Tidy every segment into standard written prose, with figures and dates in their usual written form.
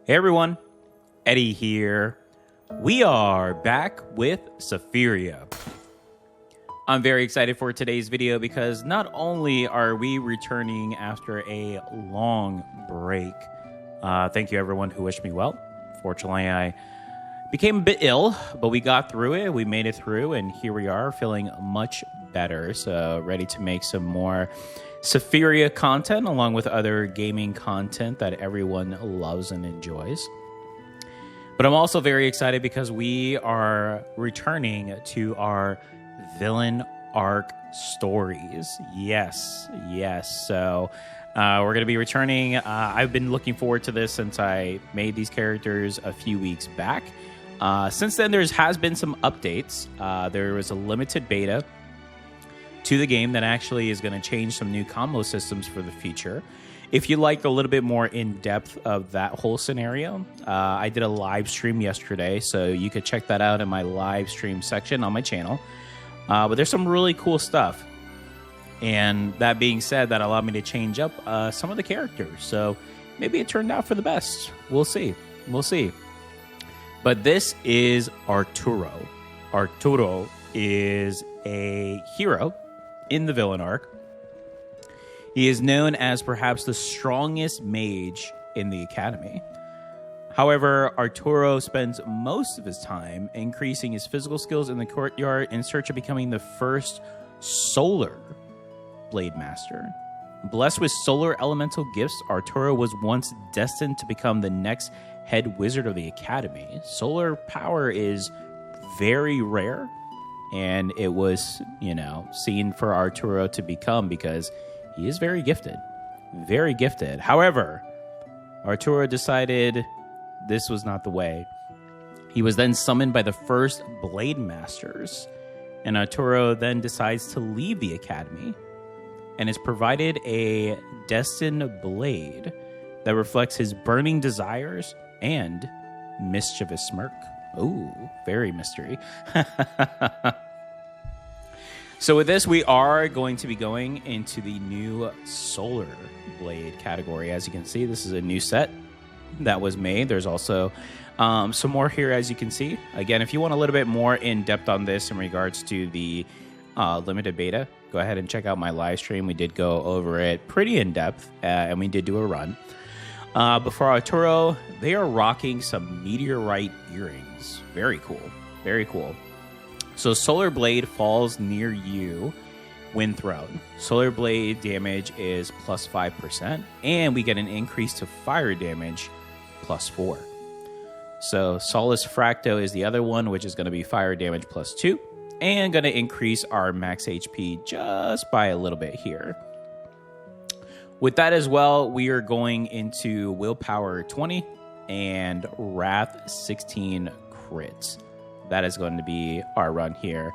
Hey everyone, Eddie here. We are back with Sephiria. I'm very excited for today's video because not only are we returning after a long break, thank you everyone who wished me well. Fortunately, I became a bit ill, but we got through it. We made it through, and here we are feeling much better. So ready to make some more Sephiria content along with other gaming content that everyone loves and enjoys. But I'm also very excited because we are returning to our villain arc stories. Yes. So we're going to be returning. I've been looking forward to this since I made these characters a few weeks back. Since then, there has been some updates. There was a limited beta to the game that actually is going to change some new combo systems for the future. If you like a little bit more in-depth of that whole scenario, I did a live stream yesterday, so you could check that out in my live stream section on my channel. But there's some really cool stuff. And that being said, that allowed me to change up some of the characters. So maybe it turned out for the best. We'll see. But this is Arturo. Arturo is a hero in the villain arc. He is known as perhaps the strongest mage in the academy. However, Arturo spends most of his time increasing his physical skills in the courtyard in search of becoming the first solar blademaster. Blessed with solar elemental gifts, Arturo was once destined to become the next head wizard of the academy. Solar power is very rare, and it was, seen for Arturo to become because he is very gifted. Very gifted. However, Arturo decided this was not the way. He was then summoned by the first blademasters, and Arturo then decides to leave the academy and is provided a destined blade that reflects his burning desires and mischievous smirk. Ooh, very mystery. So with this, we are going to be going into the new solar blade category. As you can see, this is a new set that was made. There's also some more here, as you can see. Again, if you want a little bit more in depth on this in regards to the limited beta, go ahead and check out my live stream. We did go over it pretty in depth, and we did do a run. But for Arturo, they are rocking some meteorite earrings. Very cool. Very cool. So Solar Blade falls near you when thrown. Solar Blade damage is plus 5%, and we get an increase to fire damage plus 4. So Solus Fracto is the other one, which is going to be fire damage plus 2, and going to increase our max HP just by a little bit here. With that as well, we are going into Willpower 20 and Wrath 16 crits. That is going to be our run here.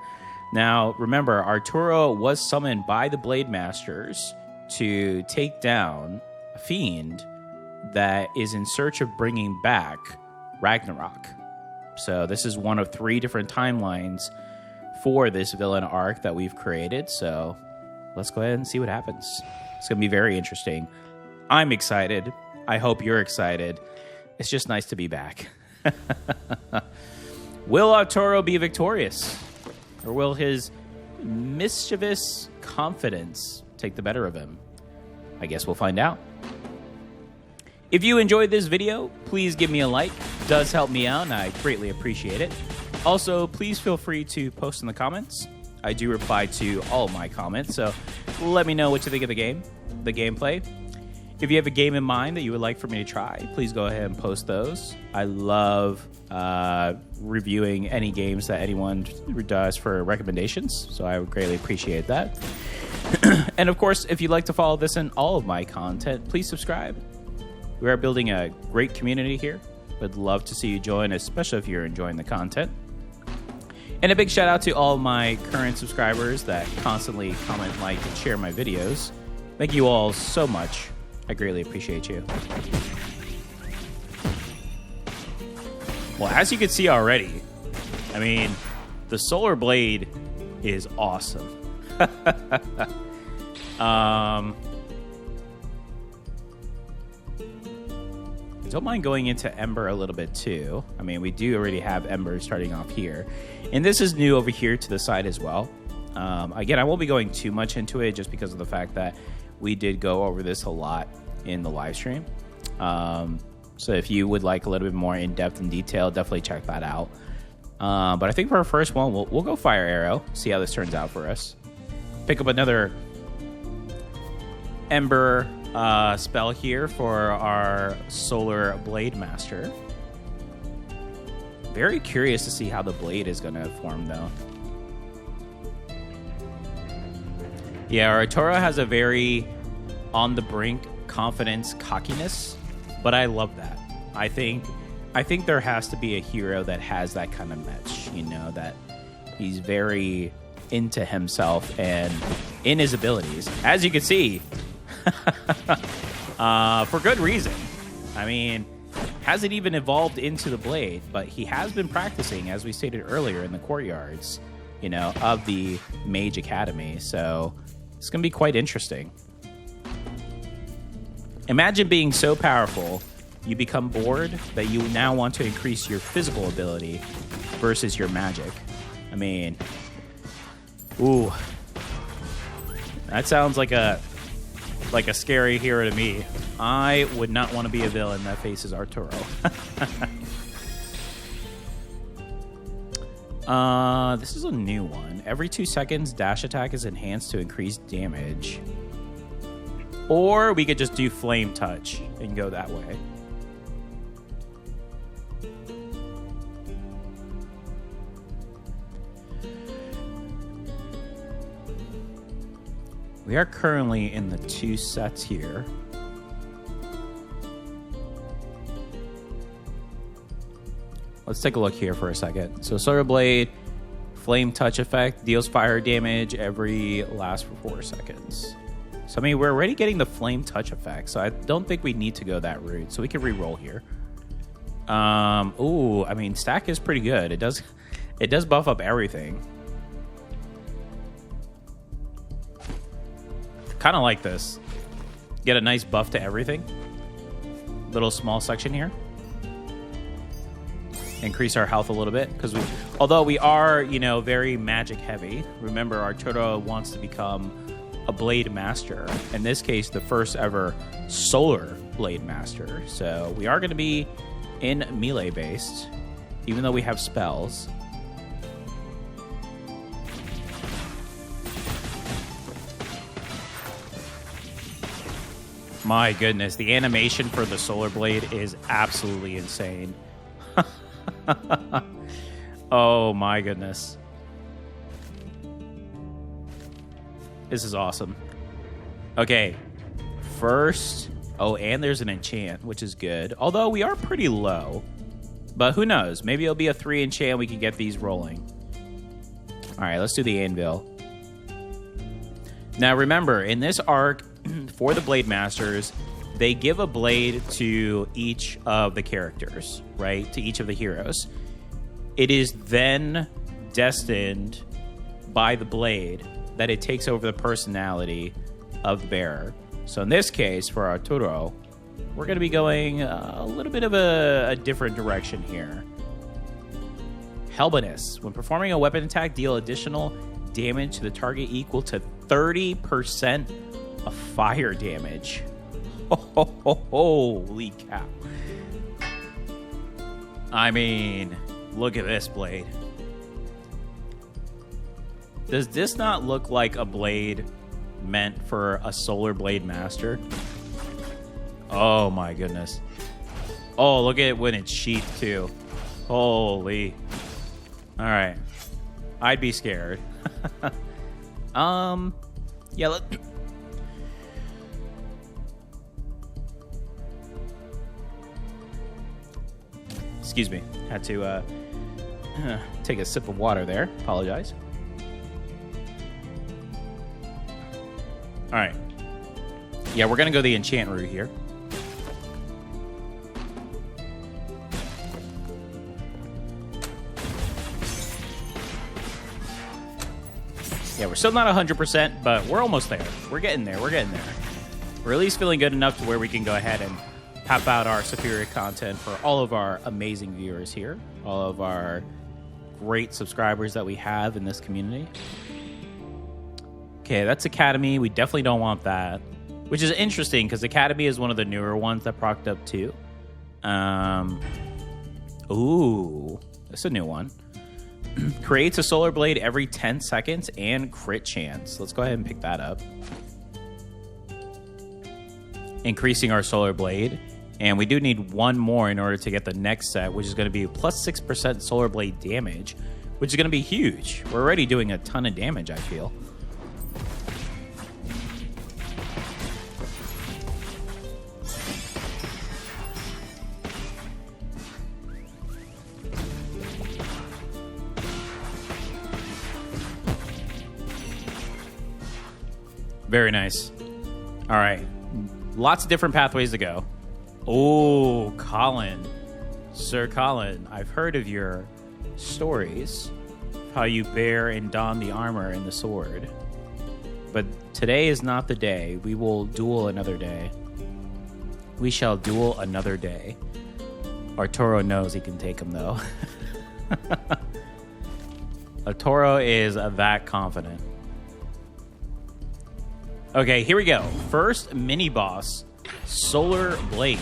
Now, remember, Arturo was summoned by the Blademasters to take down a fiend that is in search of bringing back Ragnarok. So this is one of 3 different timelines for this villain arc that we've created. So let's go ahead and see what happens. It's going to be very interesting. I'm excited. I hope you're excited. It's just nice to be back. Will Arturo be victorious? Or will his mischievous confidence take the better of him? I guess we'll find out. If you enjoyed this video, please give me a like. It does help me out, and I greatly appreciate it. Also, please feel free to post in the comments. I do reply to all my comments, so let me know what you think of the game, the gameplay. If you have a game in mind that you would like for me to try, please go ahead and post those. I love reviewing any games that anyone does for recommendations, so I would greatly appreciate that. And of course, if you'd like to follow this and all of my content, please subscribe. We are building a great community here. Would love to see you join, especially if you're enjoying the content. And a big shout out to all my current subscribers that constantly comment, like, and share my videos. Thank you all so much. I greatly appreciate you. Well, as you can see already, I mean, the Solar Blade is awesome. Don't mind going into Ember a little bit too. I mean, we do already have Ember starting off here. And this is new over here to the side as well. Again, I won't be going too much into it just because of the fact that we did go over this a lot in the live stream. So if you would like a little bit more in-depth and detail, definitely check that out. But I think for our first one, we'll go Fire Arrow, see how this turns out for us. Pick up another Ember spell here for our Solar Blademaster. Very curious to see how the blade is going to form, though. Yeah, Arturo has a very on-the-brink confidence, cockiness, but I love that. I think there has to be a hero that has that kind of match, you know, that he's very into himself and in his abilities, as you can see, for good reason. I mean, hasn't even evolved into the blade, but he has been practicing, as we stated earlier, in the courtyards, you know, of the Mage Academy. So it's going to be quite interesting. Imagine being so powerful, you become bored that you now want to increase your physical ability versus your magic. I mean, ooh, that sounds like a scary hero to me. I would not want to be a villain that faces Arturo. This is a new one. Every 2 seconds, dash attack is enhanced to increase damage. Or we could just do Flame Touch and go that way. We are currently in the 2 sets here. Let's take a look here for a second. So Solar Blade, Flame Touch effect, deals fire damage every lasts for 4 seconds. So I mean, we're already getting the Flame Touch effect, so I don't think we need to go that route. So we can re-roll here. Ooh, I mean, stack is pretty good. It does buff up everything. Kind of like this. Get a nice buff to everything. Little small section here. Increase our health a little bit because although we are, you know, very magic heavy. Remember, Arturo wants to become a blade master. In this case, the first ever solar blade master. So we are going to be in melee based, even though we have spells. My goodness, the animation for the Solar Blade is absolutely insane. Oh my goodness. This is awesome. Okay, first... Oh, and there's an enchant, which is good. Although we are pretty low. But who knows? Maybe it'll be a 3 enchant. We can get these rolling. All right, let's do the anvil. Now remember, in this arc... for the Blade Masters, they give a blade to each of the characters, right? To each of the heroes. It is then destined by the blade that it takes over the personality of the bearer. So in this case, for Arturo, we're going to be going a little bit of a different direction here. Helbiness. When performing a weapon attack, deal additional damage to the target equal to 30% of fire damage. Holy cow. I mean, look at this blade. Does this not look like a blade meant for a Solar Blade Master? Oh my goodness. Oh, look at it when it's sheathed too. Holy. Alright. I'd be scared. Yeah, excuse me. Had to take a sip of water there. Apologize. All right. Yeah, we're going to go the enchant route here. Yeah, we're still not 100%, but we're almost there. We're getting there. We're at least feeling good enough to where we can go ahead and tap out our Sephiria content for all of our amazing viewers here, all of our great subscribers that we have in this community. Okay, that's Academy. We definitely don't want that, which is interesting because Academy is one of the newer ones that procced up too. Ooh, that's a new one. Creates a solar blade every 10 seconds and crit chance. Let's go ahead and pick that up. Increasing our solar blade. And we do need one more in order to get the next set, which is going to be plus 6% solar blade damage, which is going to be huge. We're already doing a ton of damage, I feel. Very nice. All right. Lots of different pathways to go. Oh, Colin. Sir Colin, I've heard of your stories, how you bear and don the armor and the sword. But today is not the day. We will duel another day. We shall duel another day. Arturo knows he can take him, though. Arturo is that confident. Okay, here we go. First mini boss, Solar Blade.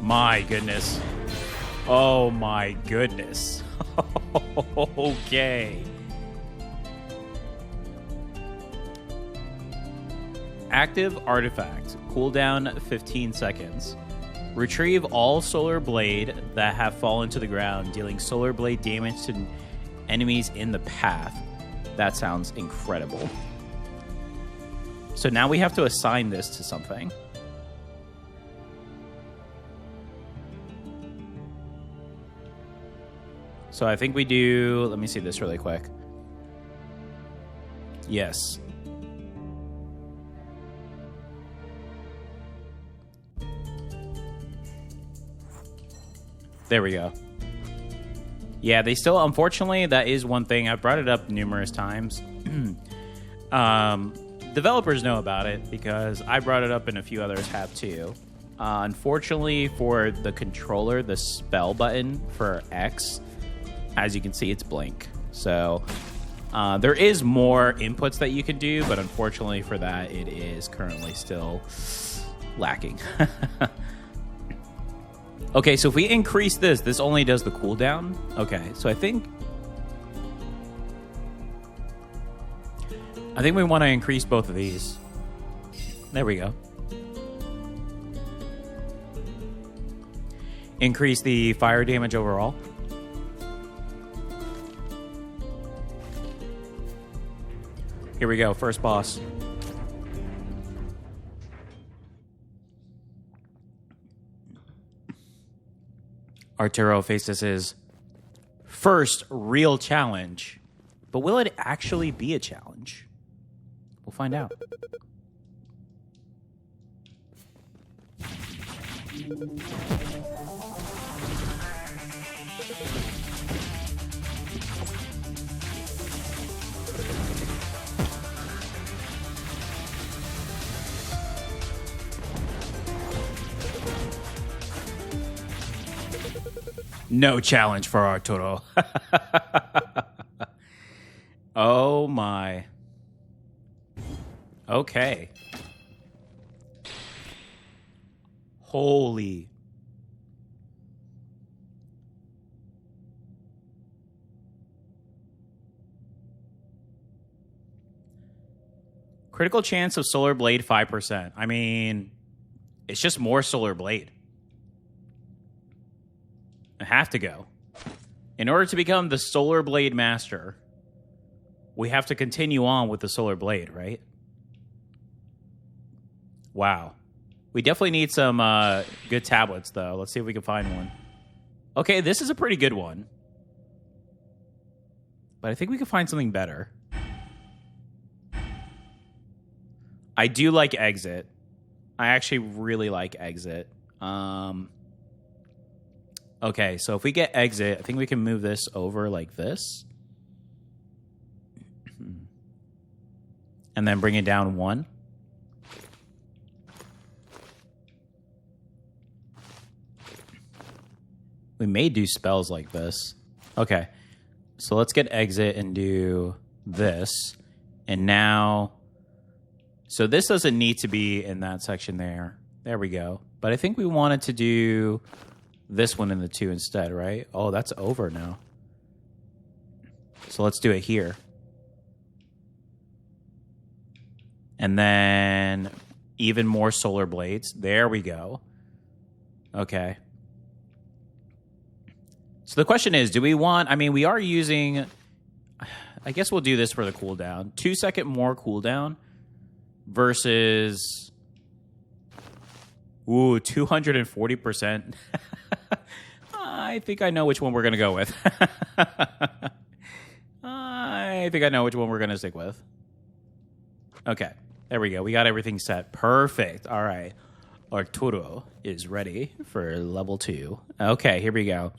My goodness. Oh my goodness. Okay. Active artifact. Cooldown 15 seconds. Retrieve all solar blade that have fallen to the ground, dealing solar blade damage to enemies in the path. That sounds incredible. So now we have to assign this to something. So I think we do... Let me see this really quick. Yes. There we go. Yeah, they still, unfortunately, that is one thing. I've brought it up numerous times. Developers know about it because I brought it up and a few others have too. Unfortunately, for the controller, the spell button for X, as you can see, it's blank. So there is more inputs that you can do, but unfortunately for that, it is currently still lacking. Okay, so if we increase this, this only does the cooldown. Okay, so I think we want to increase both of these. There we go. Increase the fire damage overall. Here we go, first boss. Arturo faces his first real challenge. But will it actually be a challenge? We'll find out. No challenge for Arturo. Oh my. Okay. Holy. Critical chance of Solar Blade 5%. I mean, it's just more Solar Blade. I have to go. In order to become the Solar Blade Master, we have to continue on with the Solar Blade, right? Wow. We definitely need some good tablets, though. Let's see if we can find one. Okay, this is a pretty good one. But I think we can find something better. I do like Exit. I actually really like Exit. Okay, so if we get Exit, I think we can move this over like this. And then bring it down 1. We may do spells like this. Okay. So let's get exit and do this. And now... So this doesn't need to be in that section there. There we go. But I think we wanted to do this one in the 2 instead, right? Oh, that's over now. So let's do it here. And then even more solar blades. There we go. Okay. So the question is, do we want... I mean, we are using... I guess we'll do this for the cooldown. 2-second more cooldown versus... Ooh, 240%. I think I know which one we're going to go with. I think I know which one we're going to stick with. Okay, there we go. We got everything set. Perfect. All right. Arturo is ready for level 2. Okay, here we go.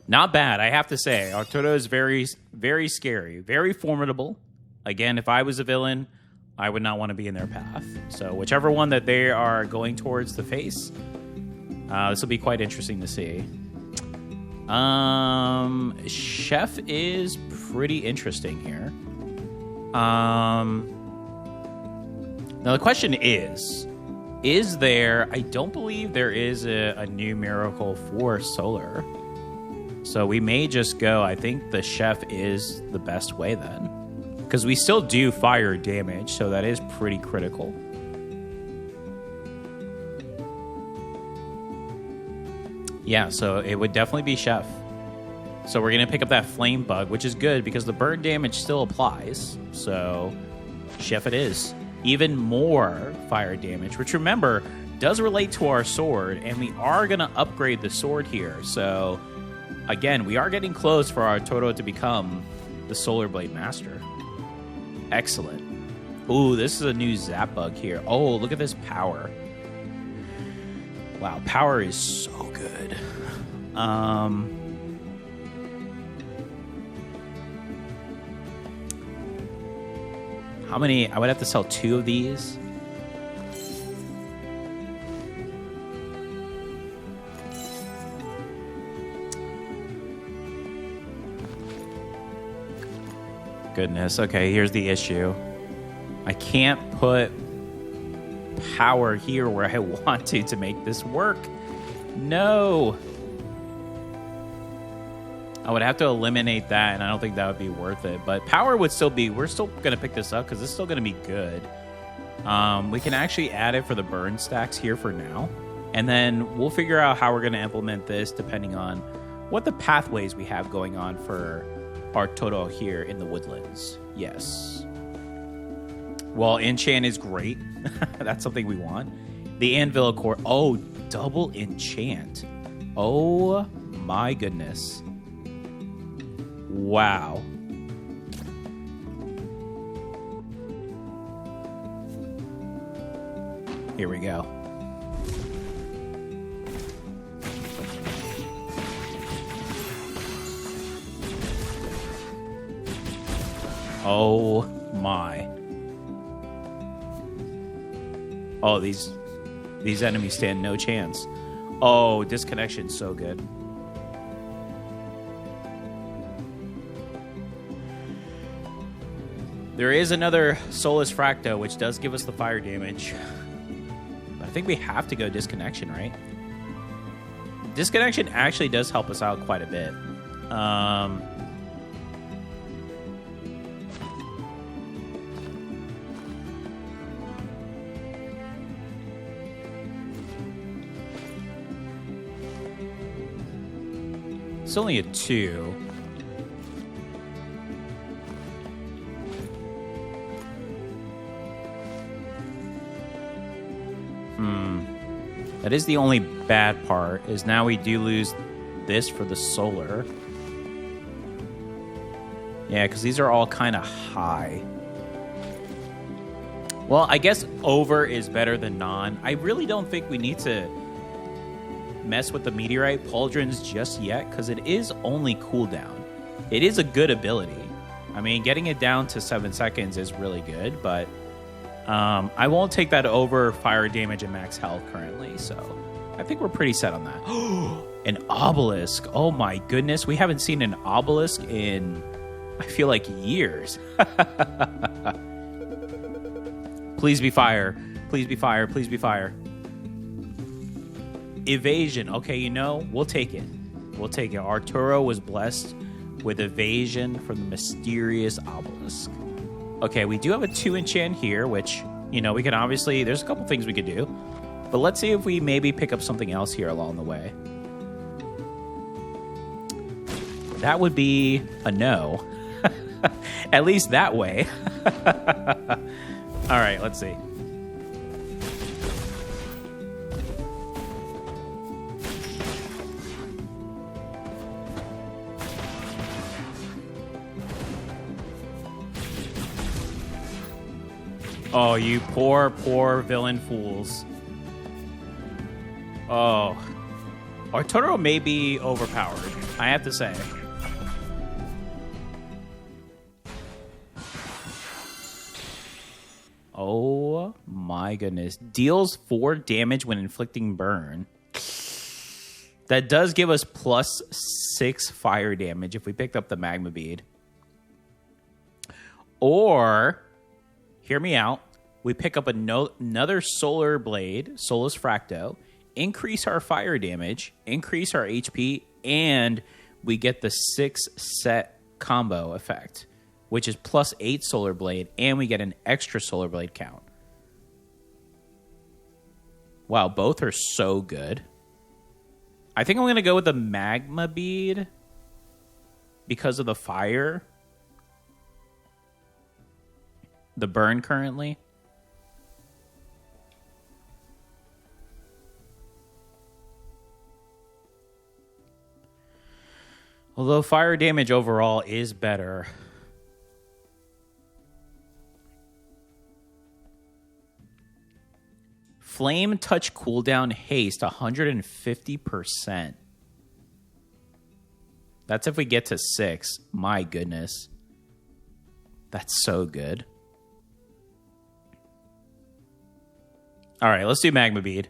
Not bad, I have to say. Arturo is very, very scary. Very formidable. Again, if I was a villain, I would not want to be in their path. So whichever one that they are going towards the face, this will be quite interesting to see. Chef is pretty interesting here. Now the question is there... I don't believe there is a new miracle for solar. So we may just go... I think the chef is the best way then. Because we still do fire damage, so that is pretty critical. Yeah, so it would definitely be Chef. So we're going to pick up that Flame Bug, which is good because the burn damage still applies. So Chef it is. Even more fire damage, which remember, does relate to our sword, and we are going to upgrade the sword here. So again, we are getting close for our Arturo to become the Solar Blade Master. Excellent. Ooh, this is a new Zap Bug here. Oh, look at this power. Wow, power is so good. How many? I would have to sell 2 of these. Goodness. Okay, here's the issue. I can't put power here where I want to make this work. No. I would have to eliminate that, and I don't think that would be worth it. But power would still be... We're still going to pick this up because it's still going to be good. We can actually add it for the burn stacks here for now. And then we'll figure out how we're going to implement this depending on what the pathways we have going on for Arturo here in the Woodlands. Yes. Well, enchant is great. That's something we want. The Anvil Core. Oh, double enchant. Oh my goodness. Wow. Here we go. Oh my. Oh, these enemies stand no chance. Oh, disconnection's so good. There is another Solus Fracto, which does give us the fire damage. But I think we have to go disconnection, right? Disconnection actually does help us out quite a bit. It's only a 2. That is the only bad part, is now we do lose this for the solar. Yeah, because these are all kind of high. Well, I guess over is better than non. I really don't think we need to mess with the meteorite pauldrons just yet, because it is only cooldown. It is a good ability. I mean, getting it down to 7 seconds is really good, but I won't take that over fire damage and max health currently, so I think we're pretty set on that. An obelisk. Oh my goodness. We haven't seen an obelisk in, I feel like, years. Please be fire. Please be fire. Please be fire. Evasion. Okay, you know, we'll take it. We'll take it. Arturo was blessed with evasion from the mysterious obelisk. Okay, we do have a 2 enchant here, which, you know, we can obviously, there's a couple things we could do. But let's see if we maybe pick up something else here along the way. That would be a no. At least that way. All right, let's see. Oh, you poor, poor villain fools. Oh. Arturo may be overpowered, I have to say. Oh my goodness. Deals 4 damage when inflicting burn. That does give us plus 6 fire damage if we picked up the magma bead. Or, hear me out, we pick up another solar blade, Solus Fracto, increase our fire damage, increase our HP, and we get the 6 set combo effect, which is plus 8 solar blade, and we get an extra solar blade count. Wow, both are so good. I think I'm going to go with the magma bead because of the fire. The burn currently. Although fire damage overall is better. Flame touch cooldown haste 150%. That's if we get to 6. My goodness. That's so good. All right, let's do magma bead.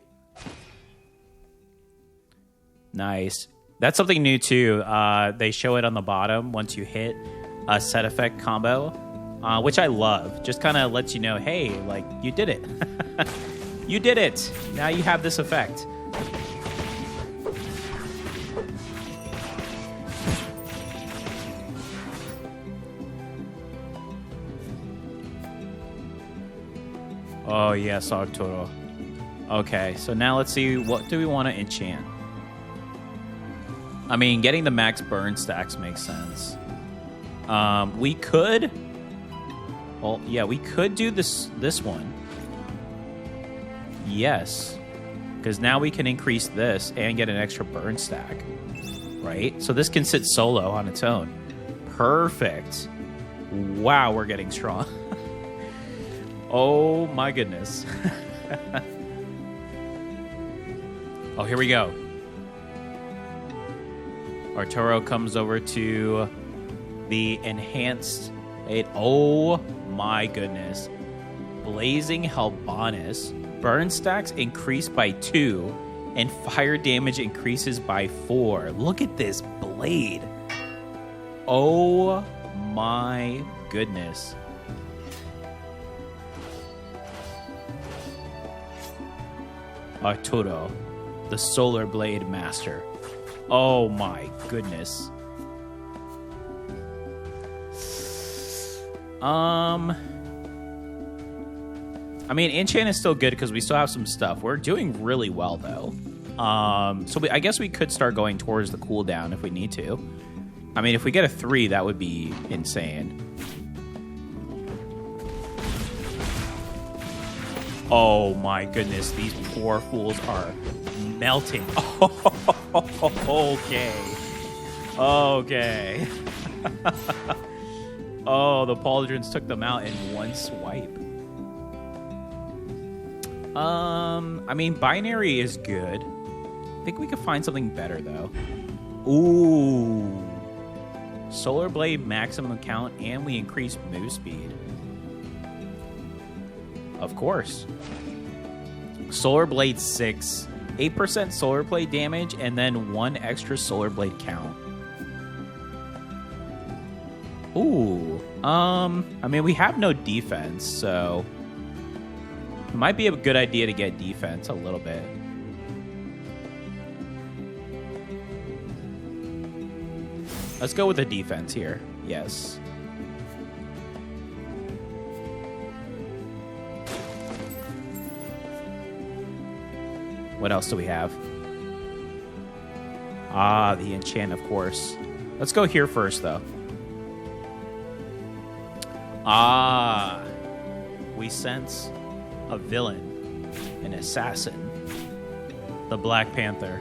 Nice. That's something new too. They show it on the bottom once you hit a set effect combo, which I love. Just kind of lets you know, hey, like, you did it. You did it. Now you have this effect. Oh, yes, Arturo. Okay, so now let's see, what do we want to enchant? I mean, getting the max burn stacks makes sense. We could... Well, yeah, we could do this one. Yes. Because now we can increase this and get an extra burn stack. Right? So this can sit solo on its own. Perfect. Wow, we're getting strong. Oh my goodness. Oh, here we go. Arturo comes over to the enhanced aid. Oh my goodness. Blazing Hellbonus. Burn stacks increase by 2 and fire damage increases by 4. Look at this blade. Oh my goodness. Arturo, the Solar Blade Master. Oh my goodness. I mean, enchant is still good because we still have some stuff. We're doing really well though. So I guess we could start going towards the cooldown if we need to. I mean, if we get a 3, that would be insane. Oh my goodness, these poor fools are melting. Oh, okay. Okay. Oh, the pauldrons took them out in one swipe. I mean, binary is good. I think we could find something better, though. Ooh. Solar Blade maximum count, and we increase move speed. Of course. Solar Blade 6. 8% Solar Blade damage, and then 1 extra Solar Blade count. Ooh. I mean, we have no defense, so it might be a good idea to get defense a little bit. Let's go with the defense here. Yes. What else do we have? Ah, the enchant, of course. Let's go here first, though. Ah, we sense a villain, an assassin, the Black Panther.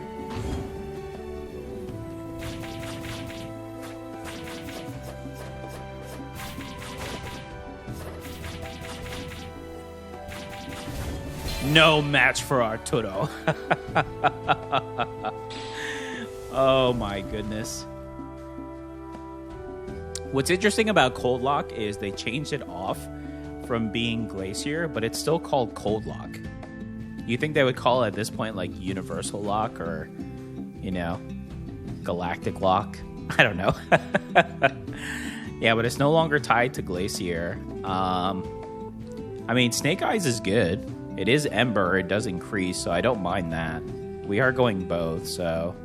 No match for Arturo. Oh my goodness. What's interesting about Cold Lock is they changed it off from being Glacier, but it's still called Cold Lock. You think they would call it at this point like Universal Lock or, you know, Galactic Lock? I don't know. Yeah, but it's no longer tied to Glacier. I mean, Snake Eyes is good. It is Ember. It does increase, so I don't mind that. We are going both, so...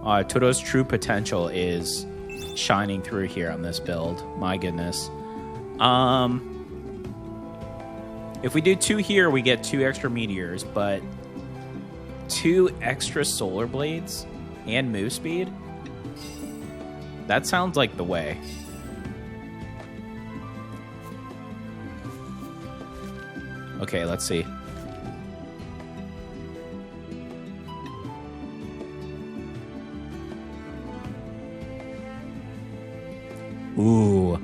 Arturo's true potential is shining through here on this build. My goodness. If we do 2 here, we get 2 extra meteors, but 2 extra solar blades and move speed? That sounds like the way. Okay, let's see. Ooh,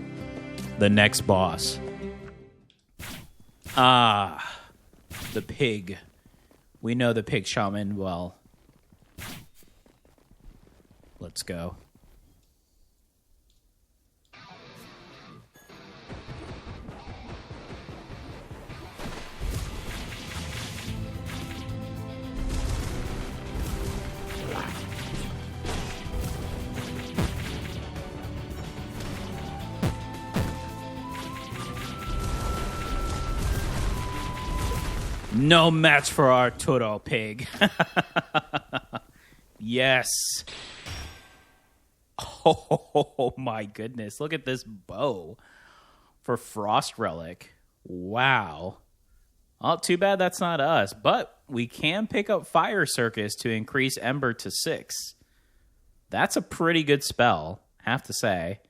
the next boss. Ah, the pig. We know the pig shaman well. Let's go. No match for Arturo, pig. Yes. Oh my goodness. Look at this bow for Frost Relic. Wow. Oh, too bad that's not us. But we can pick up Fire Circus to increase Ember to 6. That's a pretty good spell, I have to say.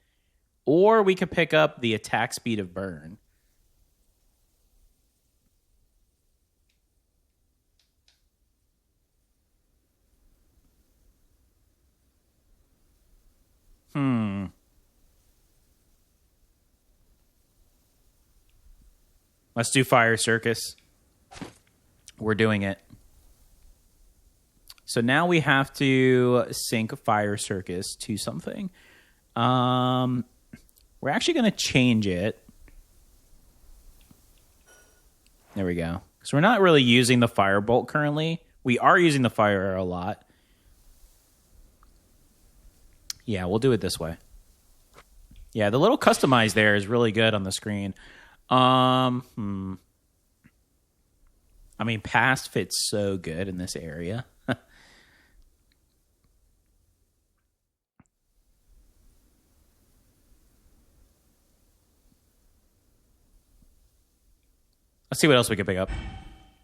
Or we could pick up the attack speed of Burn. Let's do Fire Circus. We're doing it. So now we have to sync Fire Circus to something. We're actually going to change it. There we go. So we're not really using the Firebolt currently. We are using the Fire Arrow a lot. Yeah, we'll do it this way. Yeah, the little customize there is really good on the screen. I mean, past fits so good in this area. Let's see what else we can pick up.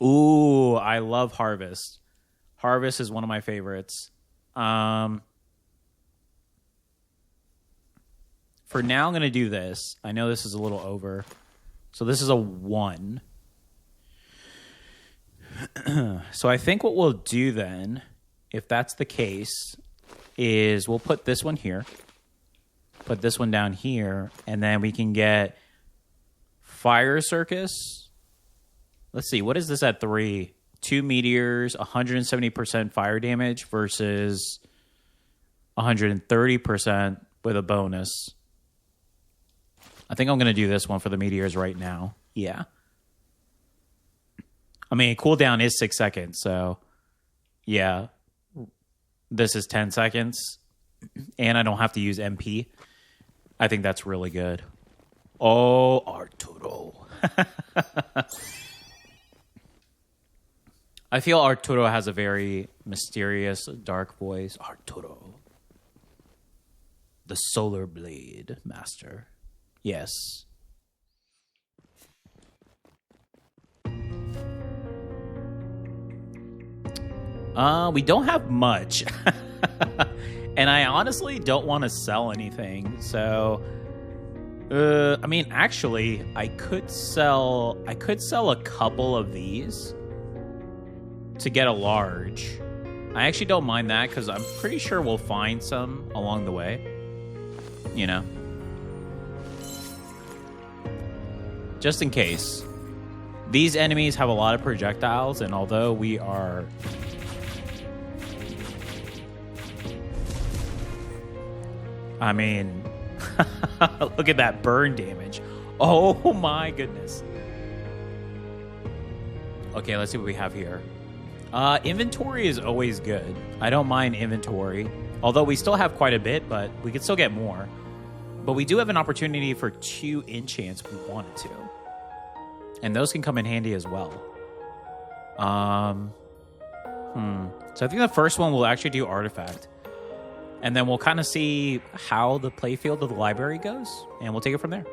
Ooh, I love Harvest. Harvest is one of my favorites. For now, I'm going to do this. I know this is a little over. So this is a 1. So I think what we'll do then, if that's the case, is we'll put this one here. Put this one down here. And then we can get Fire Circus. Let's see. What is this at 3? 2 meteors, 170% fire damage versus 130% with a bonus. I think I'm going to do this one for the meteors right now. Yeah. I mean, cooldown is 6 seconds, so yeah. This is 10 seconds, and I don't have to use MP. I think that's really good. Oh, Arturo. I feel Arturo has a very mysterious, dark voice. Arturo. The Solar Blade Master. Yes. We don't have much. And I honestly don't want to sell anything. So, I mean, actually, I could sell a couple of these to get a large. I actually don't mind that because I'm pretty sure we'll find some along the way. You know. Just in case. These enemies have a lot of projectiles, and although we are... I mean, look at that burn damage. Oh my goodness. Okay, let's see what we have here. Inventory is always good. I don't mind inventory. Although we still have quite a bit, but we could still get more. But we do have an opportunity for 2 enchants if we wanted to. And those can come in handy as well. So I think the first one will actually do artifact. And then we'll kind of see how the playfield of the library goes. And we'll take it from there.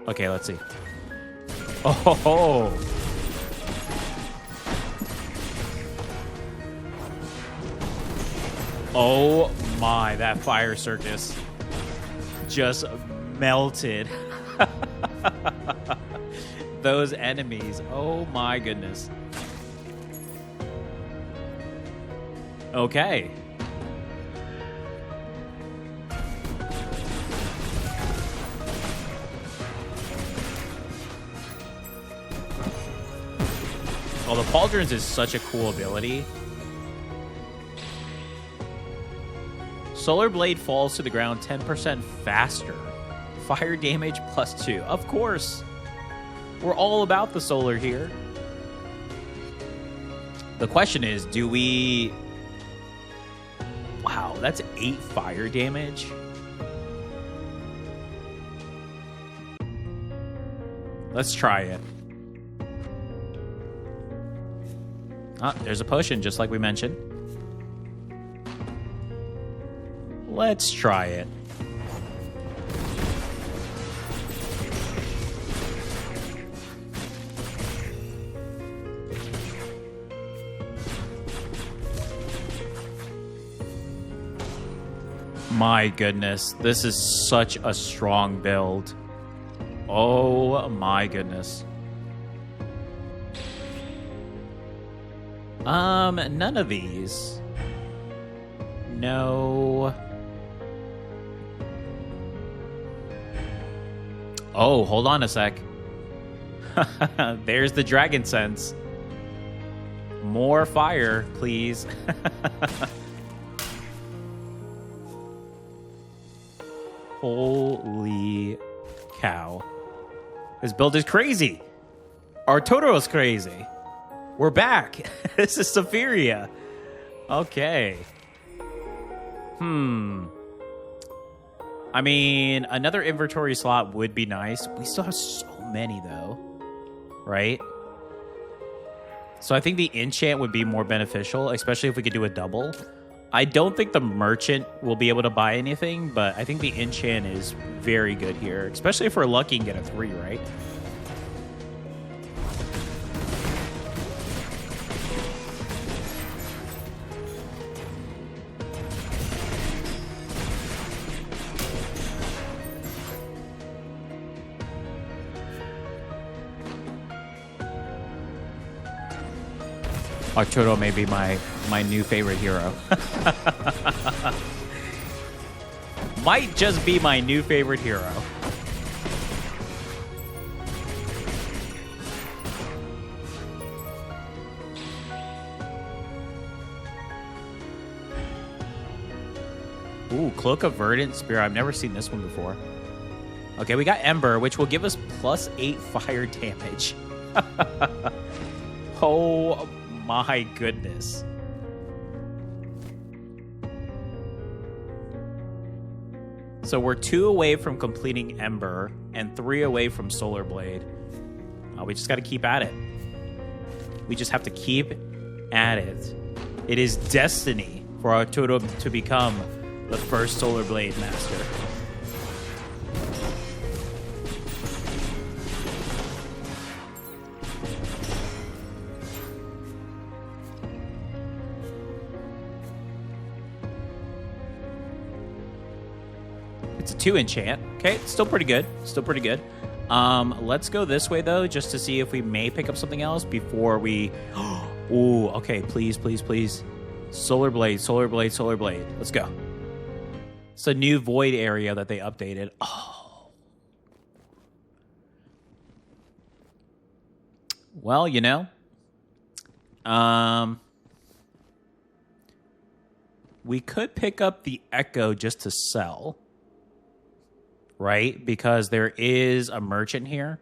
Okay, let's see. Oh! Oh my, that fire circus just melted. Those enemies. Oh my goodness. Okay. Well, the pauldrons is such a cool ability. Solar Blade falls to the ground 10% faster. Fire damage +2. Of course. We're all about the solar here. The question is, do we... Wow, that's 8 fire damage. Let's try it. Ah, there's a potion, just like we mentioned. Let's try it. My goodness, this is such a strong build. Oh my goodness. None of these. No. Oh, hold on a sec. There's the dragon sense. More fire, please. Holy cow. This build is crazy. Arturo is crazy. We're back. This is Sephiria. Okay. I mean, another inventory slot would be nice. We still have so many, though. Right? So I think the enchant would be more beneficial, especially if we could do a double. I don't think the merchant will be able to buy anything, but I think the enchant is very good here, especially if we're lucky and get a 3, right? Arturo may be my new favorite hero. Might just be my new favorite hero. Ooh, Cloak of Verdant Spear. I've never seen this one before. Okay, we got Ember, which will give us +8 fire damage. Oh my goodness. So we're 2 away from completing Ember and 3 away from Solar Blade. We just got to keep at it. We just have to keep at it. It is destiny for Arturo to become the first Solar Blade Master. It's a 2 enchant. Okay, still pretty good. Still pretty good. Let's go this way, though, just to see if we may pick up something else before we... Ooh, okay, please, please, please. Solar Blade, Solar Blade, Solar Blade. Let's go. It's a new void area that they updated. Oh. Well, you know. We could pick up the Echo just to sell. Right? Because there is a merchant here.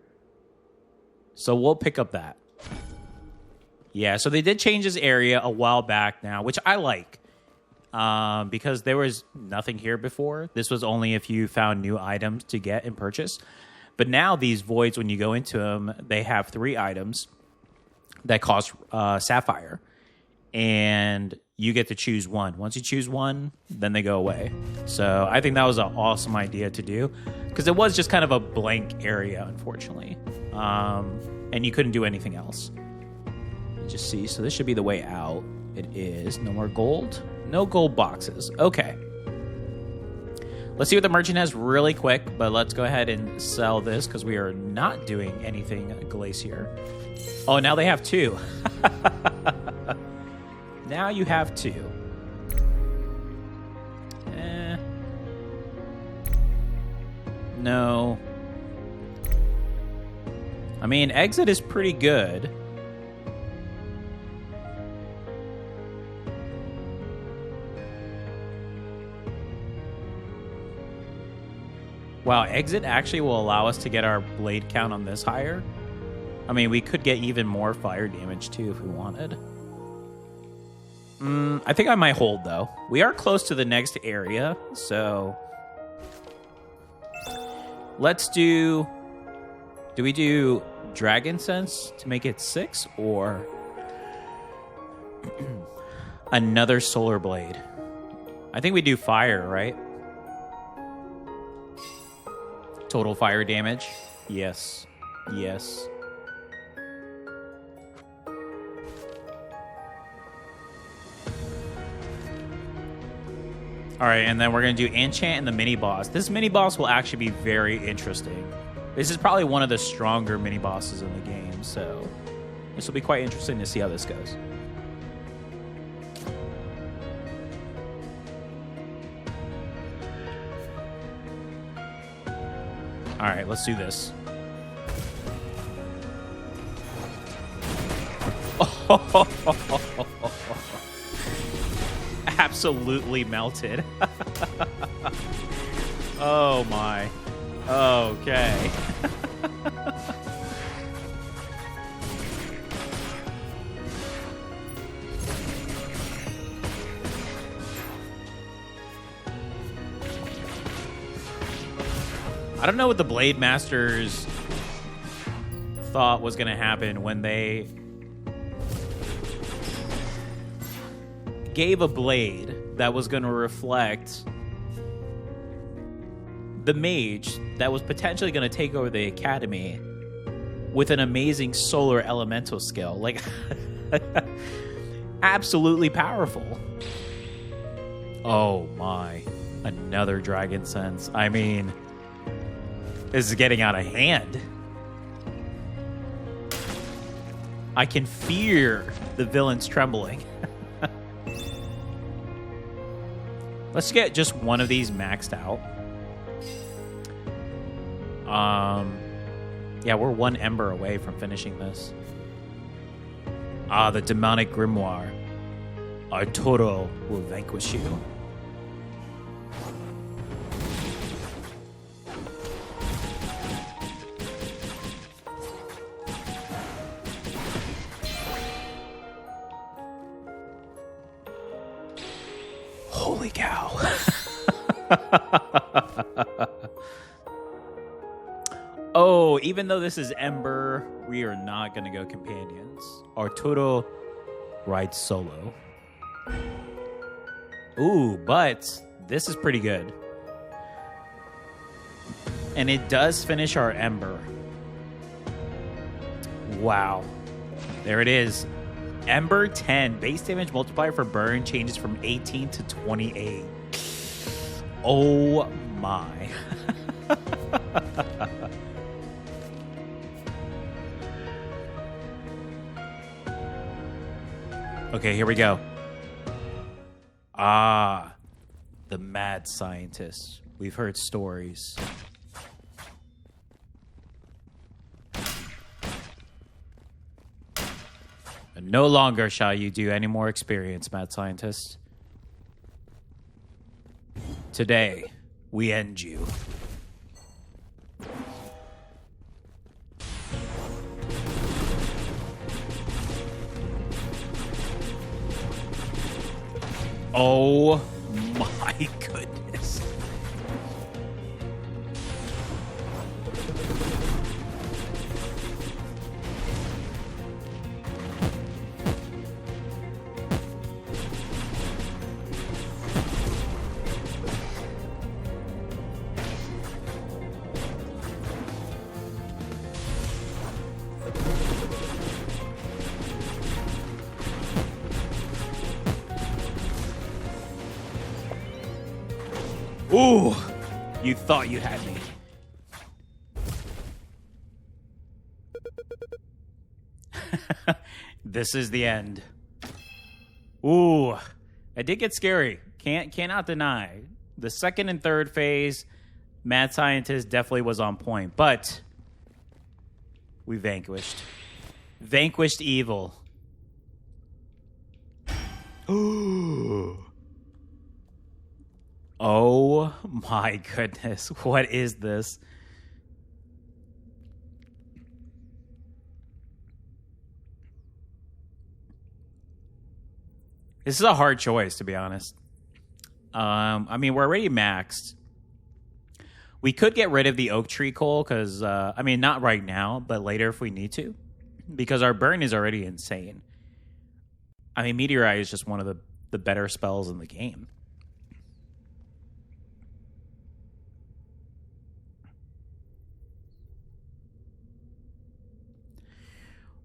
So we'll pick up that. Yeah, so they did change this area a while back now, which I like. Because there was nothing here before. This was only if you found new items to get and purchase. But now these voids, when you go into them, they have 3 items that cost sapphire. And you get to choose one. Once you choose one, then they go away. So I think that was an awesome idea to do. Because it was just kind of a blank area, unfortunately. And you couldn't do anything else. You just see. So this should be the way out. It is. No more gold. No gold boxes. Okay. Let's see what the merchant has really quick. But let's go ahead and sell this because we are not doing anything glacier. Oh, now they have 2. Now you have 2. No. I mean, exit is pretty good. Wow, exit actually will allow us to get our blade count on this higher. I mean, we could get even more fire damage too if we wanted. I think I might hold, though. We are close to the next area, so... Let's do... Do we do Dragon Sense to make it 6, or... another Solar Blade? I think we do fire, right? Total fire damage? Yes. Yes. All right, and then we're going to do enchant and the mini-boss. This mini-boss will actually be very interesting. This is probably one of the stronger mini-bosses in the game, so this will be quite interesting to see how this goes. All right, let's do this. Absolutely melted. Oh my. Okay. I don't know what the blademasters thought was going to happen when they gave a blade that was going to reflect the mage that was potentially going to take over the academy with an amazing solar elemental skill. Like, absolutely powerful. Oh my. Another Dragon Sense. I mean, this is getting out of hand. I can fear the villains trembling. Let's get just one of these maxed out. Yeah, we're one Ember away from finishing this. The demonic grimoire. Arturo will vanquish you. Holy cow. Oh, even though this is Ember, we are not going to go companions. Arturo rides solo. Ooh, but this is pretty good. And it does finish our Ember. Wow. There it is. Ember 10. Base damage multiplier for burn changes from 18 to 28. Oh my. Okay, here we go. The mad scientist. We've heard stories. And no longer shall you do any more experience, mad scientist. Today, we end you. Oh my goodness. Ooh, you thought you had me. This is the end. Ooh, it did get scary. Cannot deny. The second and third phase, mad scientist definitely was on point, but we vanquished. Vanquished evil. Ooh. Oh my goodness. What is this? This is a hard choice, to be honest. I mean, we're already maxed. We could get rid of the oak tree coal because, I mean, not right now, but later if we need to. Because our burn is already insane. I mean, Meteorite is just one of the better spells in the game.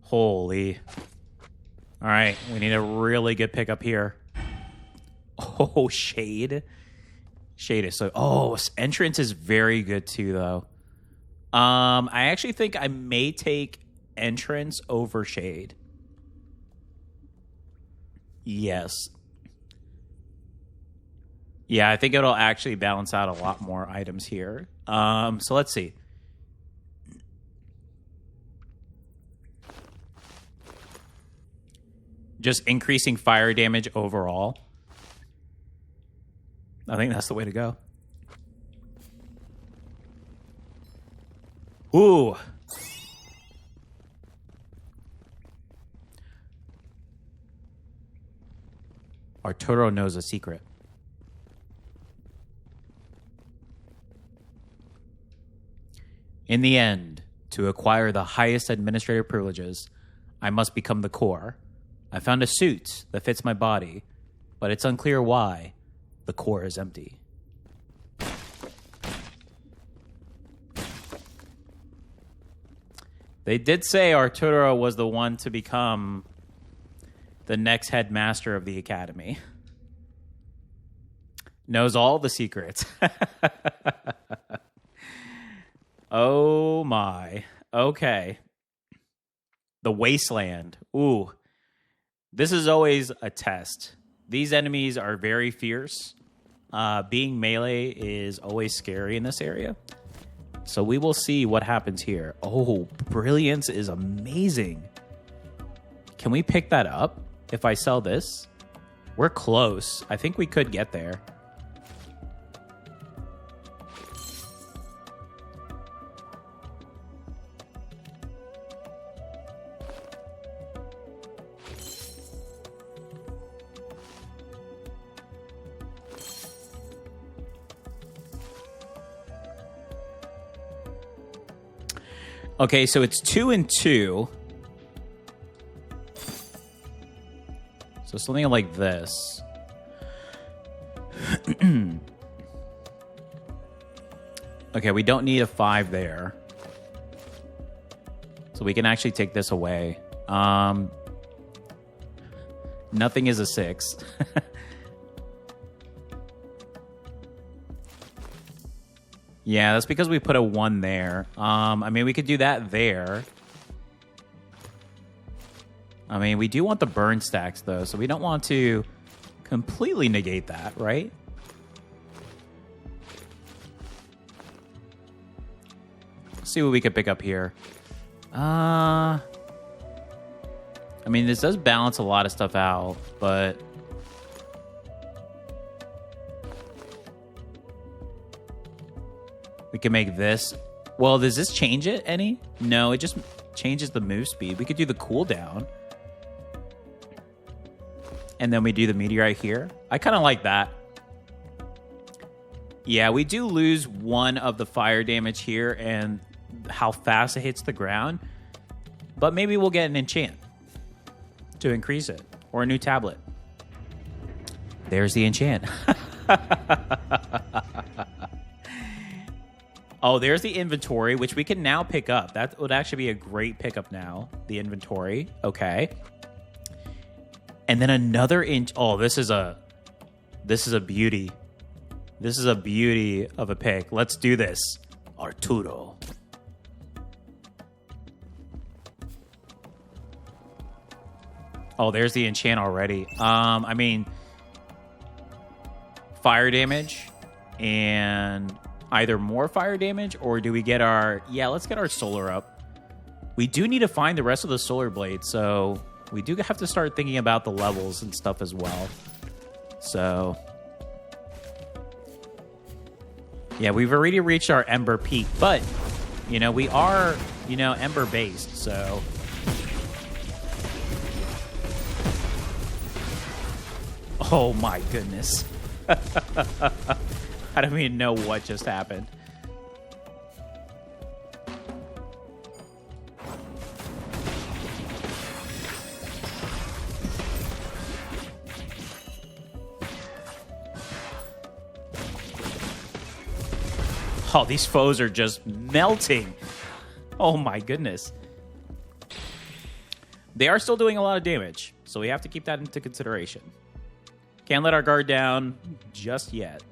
Holy. All right, we need a really good pickup here. Oh, Shade. Shade is so... Oh, Entrance is very good too, though. I actually think I may take Entrance over Shade. Yes. Yeah, I think it'll actually balance out a lot more items here. So let's see. Just increasing fire damage overall. I think that's the way to go. Ooh. Arturo knows a secret. In the end, to acquire the highest administrative privileges, I must become the core. I found a suit that fits my body, but it's unclear why the core is empty. They did say Arturo was the one to become the next headmaster of the academy. Knows all the secrets. Oh my. Okay. The wasteland. Ooh. This is always a test. These enemies are very fierce. Being melee is always scary in this area. So we will see what happens here. Oh, brilliance is amazing. Can we pick that up if I sell this? We're close. I think we could get there. Okay, so it's 2 and 2. So something like this. Okay, we don't need a 5 there. So we can actually take this away. Nothing is a 6. Yeah, that's because we put a 1 there. I mean, we could do that there. I mean, we do want the burn stacks, though, so we don't want to completely negate that, right? Let's see what we could pick up here. I mean, this does balance a lot of stuff out, but... we can make this. Well, does this change it any? No, it just changes the move speed. We could do the cooldown. And then we do the meteorite here. I kind of like that. Yeah, we do lose 1 of the fire damage here and how fast it hits the ground. But maybe we'll get an enchant to increase it. Or a new tablet. There's the enchant. Oh, there's the inventory, which we can now pick up. That would actually be a great pickup now. The inventory. Okay. And then another inch. Oh, this is a beauty. This is a beauty of a pick. Let's do this. Arturo. Oh, there's the enchant already. I mean, fire damage and either more fire damage or do we get our... Yeah, let's get our solar up. We do need to find the rest of the solar blades, so we do have to start thinking about the levels and stuff as well. So... yeah, we've already reached our Ember peak, but, you know, we are, you know, Ember based, so... oh my goodness. I don't even know what just happened. Oh, these foes are just melting. Oh my goodness. They are still doing a lot of damage, so we have to keep that into consideration. Can't let our guard down just yet.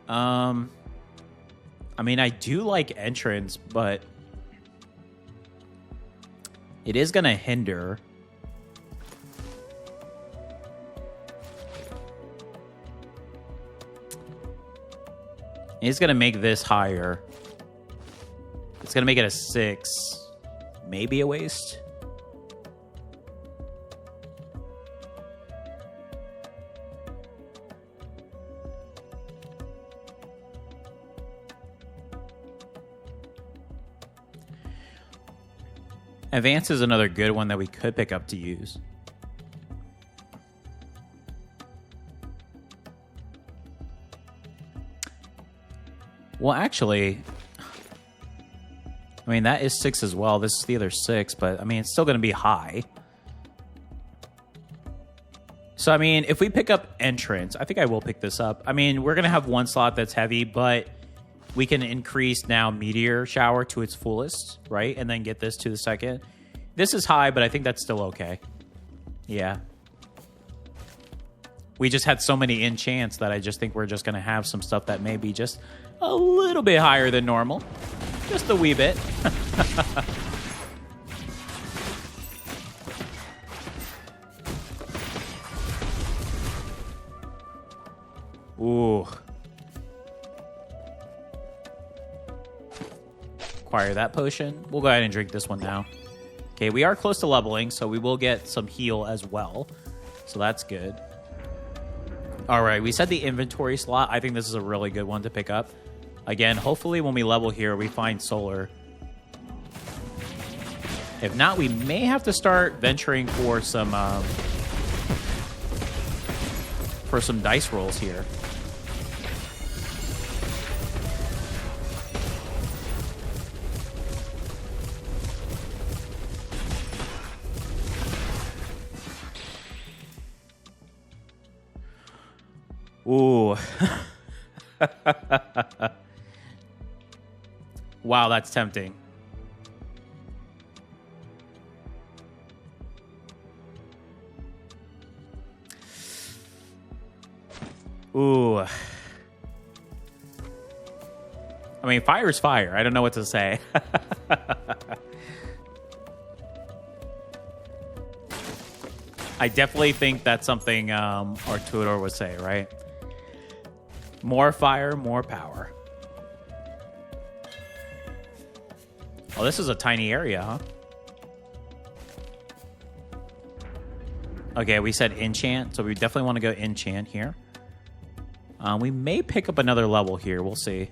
I mean, I do like entrance, but it is going to hinder. It's going to make this higher. It's going to make it a 6. Maybe a waste. Advance is another good one that we could pick up to use. Well, actually, I mean, that is 6 as well. This is the other 6, but I mean, it's still going to be high. So, I mean, if we pick up entrance, I think I will pick this up. I mean, we're going to have one slot that's heavy, but we can increase now meteor shower to its fullest, right? And then get this to the second. This is high, but I think that's still okay. Yeah. We just had so many enchants that I just think we're just going to have some stuff that may be just a little bit higher than normal. Just a wee bit. Ooh. Acquire that potion. We'll go ahead and drink this one now. Okay, we are close to leveling, so we will get some heal as well. So that's good. All right, we said the inventory slot. I think this is a really good one to pick up. Again, hopefully when we level here, we find solar. If not, we may have to start venturing for some dice rolls here. Ooh. Wow, that's tempting. Ooh. I mean, fire is fire. I don't know what to say. I definitely think that's something Arturo would say, right? More fire, more power. Oh, this is a tiny area, huh? Okay, we said enchant, so we definitely want to go enchant here. We may pick up another level here. We'll see.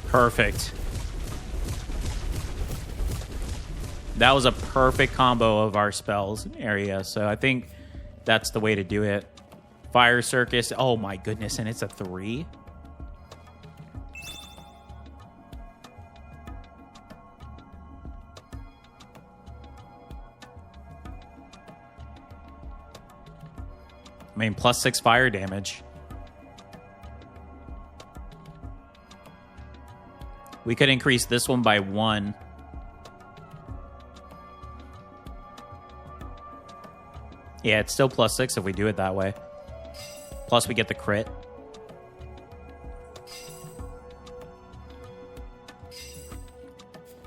Perfect. That was a perfect combo of our spells area, so I think that's the way to do it. Fire Circus. Oh my goodness, and it's a 3. I mean, +6 fire damage. We could increase this one by 1. Yeah, it's still +6 if we do it that way. Plus, we get the crit.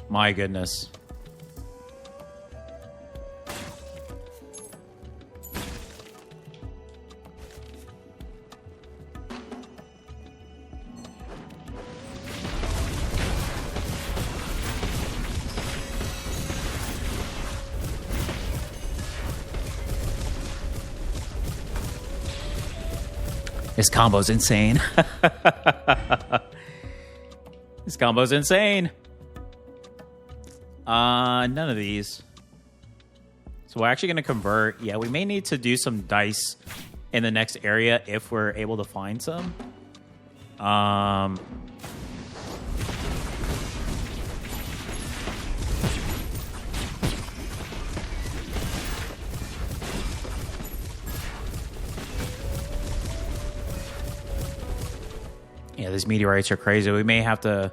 My goodness. This combo's insane. This combo's insane. None of these. So we're actually going to convert. Yeah, we may need to do some dice in the next area if we're able to find some. Yeah, these meteorites are crazy. We may have to...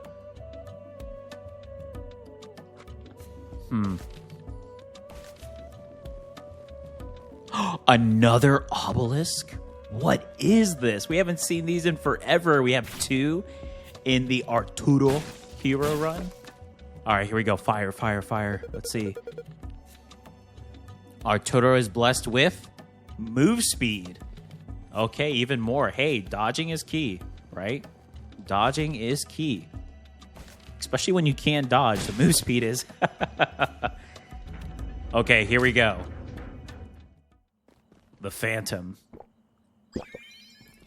Another obelisk? What is this? We haven't seen these in forever. We have 2 in the Arturo hero run. All right, here we go. Fire, fire, fire. Let's see. Arturo is blessed with move speed. Okay, even more. Hey, dodging is key, right? Dodging is key. Especially when you can't dodge. The move speed is. Okay, here we go. The Phantom.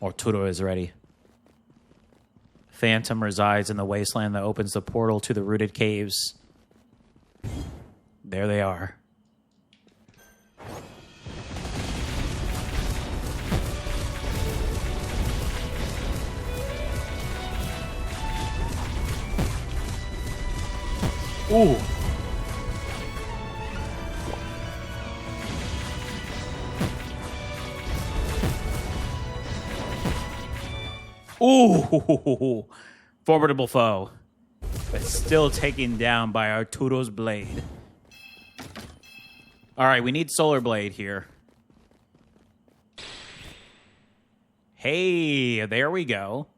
Arturo is ready. Phantom resides in the wasteland that opens the portal to the rooted caves. There they are. Ooh. Ooh. Formidable foe. But still taken down by Arturo's blade. All right, we need Solar Blade here. Hey, there we go.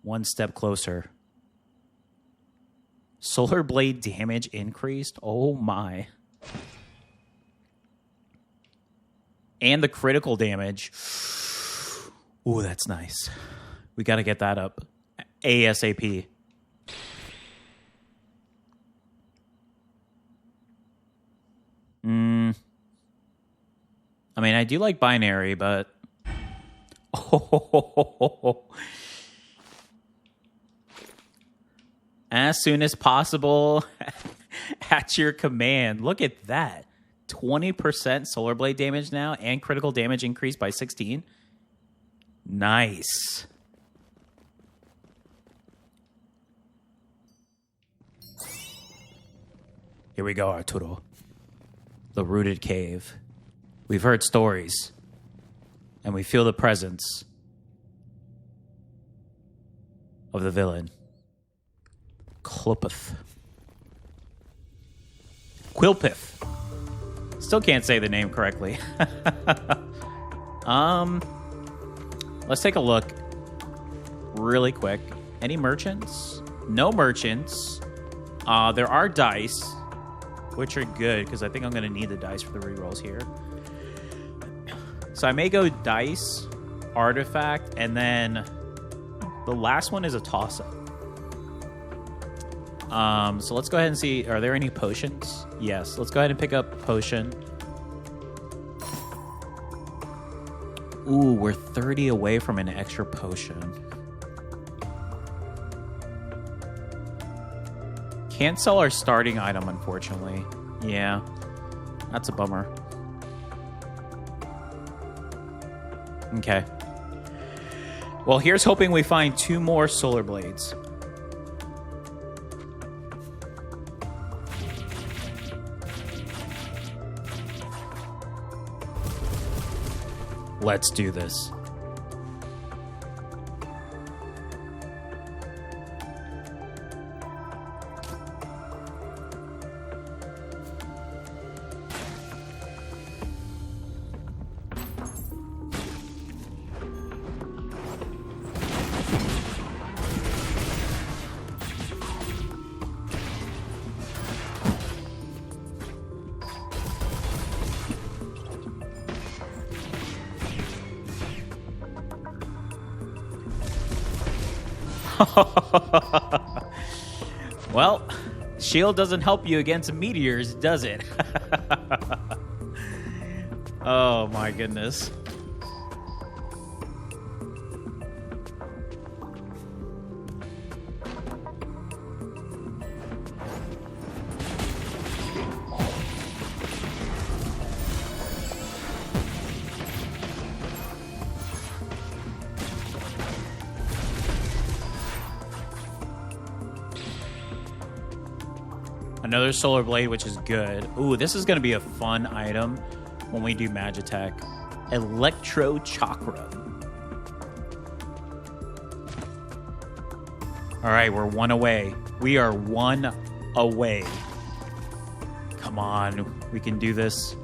One step closer. Solar blade damage increased. Oh my. And the critical damage. Ooh, that's nice. We got to get that up ASAP. I mean, I do like binary, but... Oh. As soon as possible, at your command. Look at that. 20% solar blade damage now, and critical damage increased by 16. Nice. Here we go, Arturo. The rooted cave. We've heard stories, and we feel the presence of the villain. Quilpith. Still can't say the name correctly. Let's take a look really quick. Any merchants? No merchants. There are dice, which are good because I think I'm going to need the dice for the rerolls here. So I may go dice, artifact, and then the last one is a toss-up. So let's go ahead and see, are there any potions? Yes, let's go ahead and pick up potion. Ooh, we're 30 away from an extra potion. Can't sell our starting item, unfortunately. Yeah, that's a bummer. Okay. Well, here's hoping we find 2 more solar blades. Let's do this. Well, shield doesn't help you against meteors, does it? Oh my goodness. Another solar blade, which is good. Ooh, this is going to be a fun item when we do mage attack. Electro Chakra. All right, we're 1 away. We are 1 away. Come on, we can do this.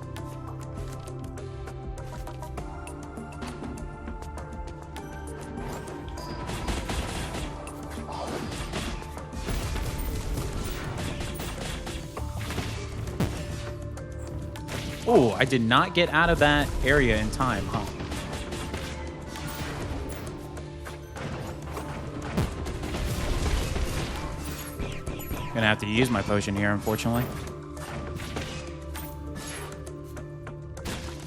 Oh, I did not get out of that area in time, huh? Gonna have to use my potion here, unfortunately.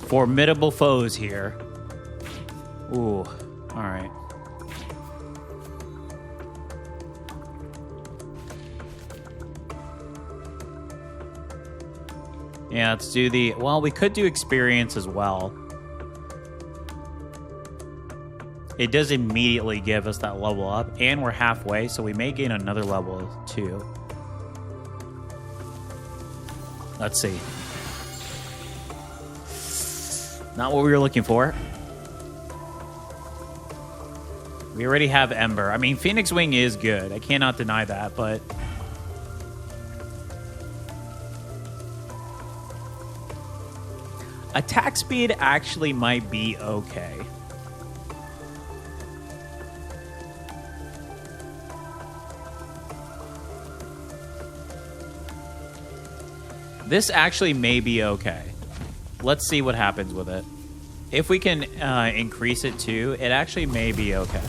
Formidable foes here. Ooh, all right. Yeah, let's do the... Well, we could do experience as well. It does immediately give us that level up, and we're halfway, so we may gain another level too. Let's see. Not what we were looking for. We already have Ember. I mean, Phoenix Wing is good. I cannot deny that, but... Attack speed actually might be okay. This actually may be okay. Let's see what happens with it. If we can increase it too, it actually may be okay.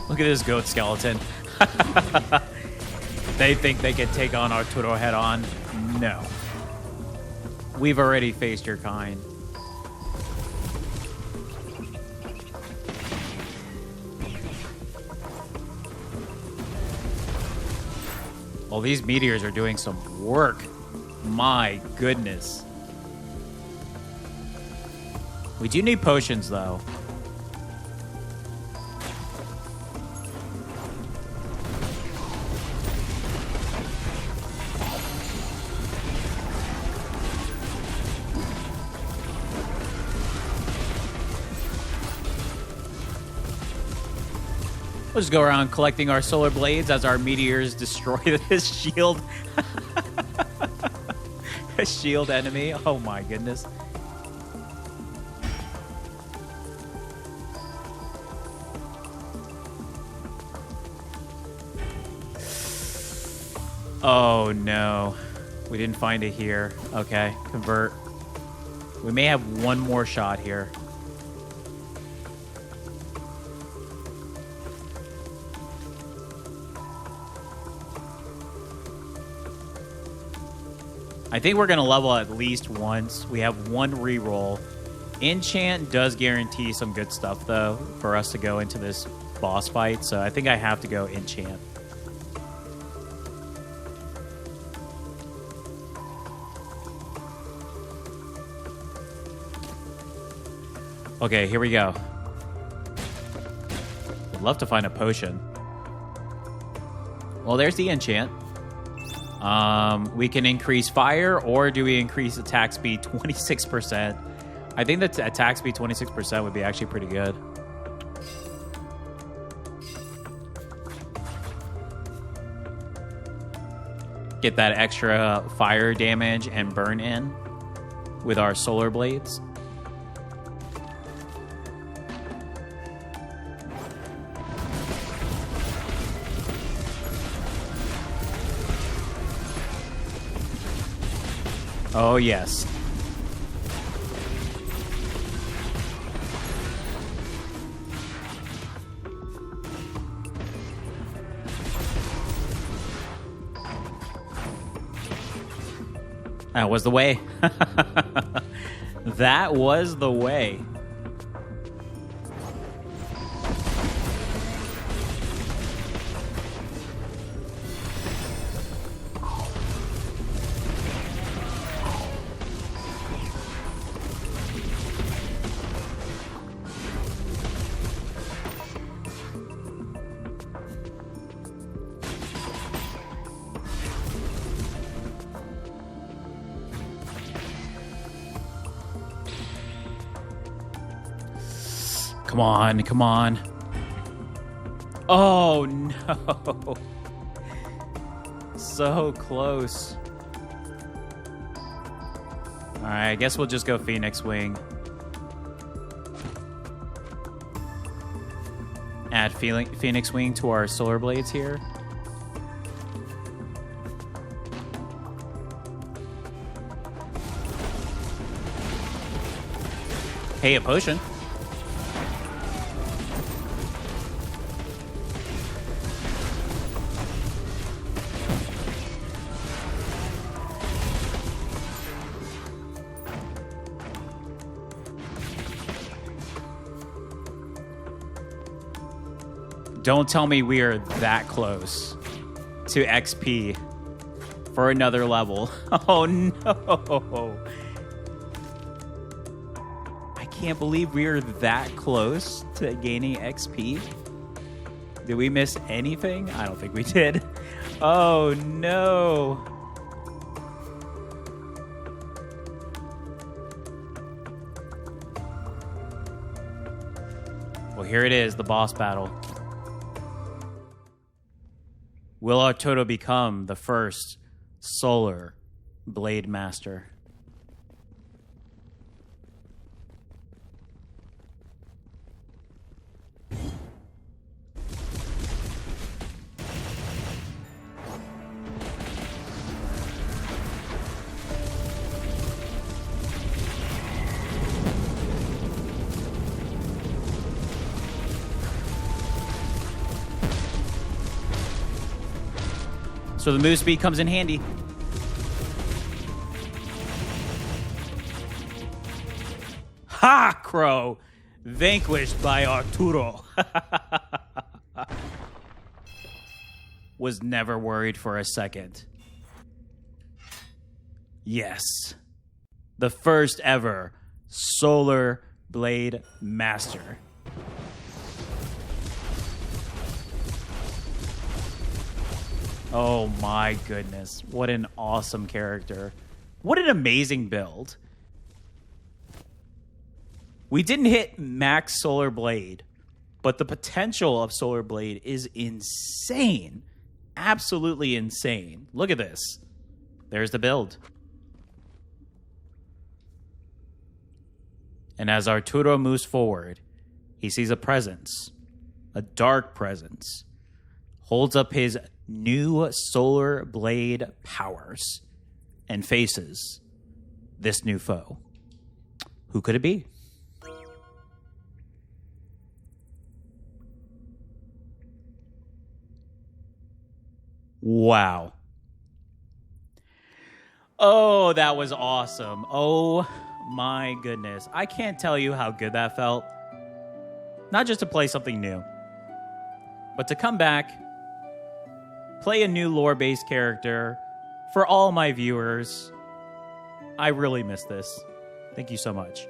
Look at this goat skeleton. They think they can take on Arturo head on? No. We've already faced your kind. Well, these meteors are doing some work. My goodness. We do need potions, though. We'll just go around collecting our solar blades as our meteors destroy this shield. A shield enemy. Oh my goodness. Oh no. We didn't find it here. Okay, convert. We may have one more shot here. I think we're going to level at least once. We have one reroll. Enchant does guarantee some good stuff, though, for us to go into this boss fight. So I think I have to go enchant. Okay, here we go. I'd love to find a potion. Well, there's the enchant. We can increase fire, or do we increase attack speed 26%? I think that attack speed 26% would be actually pretty good. Get that extra fire damage and burn in with our solar blades. Oh, yes. That was the way. That was the way. Come on, come on. Oh, no. So close. All right, I guess we'll just go Phoenix Wing. Add Phoenix Wing to our solar blades here. Hey, a potion. Don't tell me we are that close to XP for another level. Oh, no. I can't believe we are that close to gaining XP. Did we miss anything? I don't think we did. Oh, no. Well, here it is, the boss battle. Will Arturo become the first solar Blademaster. So the move speed comes in handy. Ha, Crow! Vanquished by Arturo. Was never worried for a second. Yes. The first ever Solar Blade Master. Oh my goodness. What an awesome character. What an amazing build. We didn't hit max Solar Blade, but the potential of Solar Blade is insane. Absolutely insane. Look at this. There's the build. And as Arturo moves forward, he sees a presence, a dark presence, holds up his new Solar Blade powers and faces this new foe. Who could it be? Wow. Oh, that was awesome. Oh my goodness. I can't tell you how good that felt. Not just to play something new, but to come back, play a new lore-based character for all my viewers. I really miss this. Thank you so much.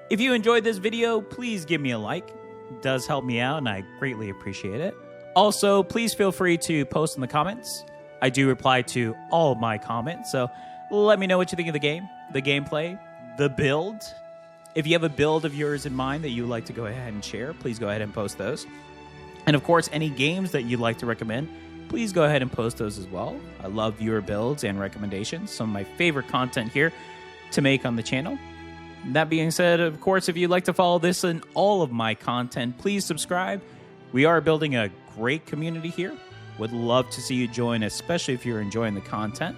If you enjoyed this video, please give me a like. It does help me out, and I greatly appreciate it. Also, please feel free to post in the comments. I do reply to all of my comments, so let me know what you think of the game, the gameplay, the build. If you have a build of yours in mind that you would like to go ahead and share, please go ahead and post those. And of course, any games that you'd like to recommend, please go ahead and post those as well. I love viewer builds and recommendations. Some of my favorite content here to make on the channel. That being said, of course, if you'd like to follow this and all of my content, please subscribe. We are building a great community here. Would love to see you join, especially if you're enjoying the content.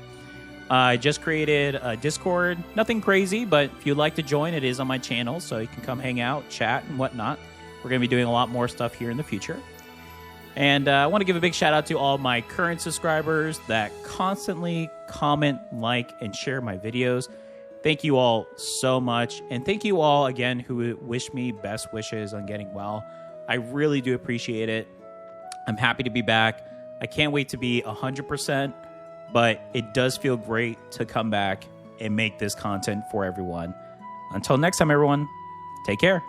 I just created a Discord. Nothing crazy, but if you'd like to join, it is on my channel, so you can come hang out, chat, and whatnot. We're going to be doing a lot more stuff here in the future. And I want to give a big shout out to all my current subscribers that constantly comment, like, and share my videos. Thank you all so much. And thank you all again who wish me best wishes on getting well. I really do appreciate it. I'm happy to be back. I can't wait to be 100%, but it does feel great to come back and make this content for everyone. Until next time, everyone, take care.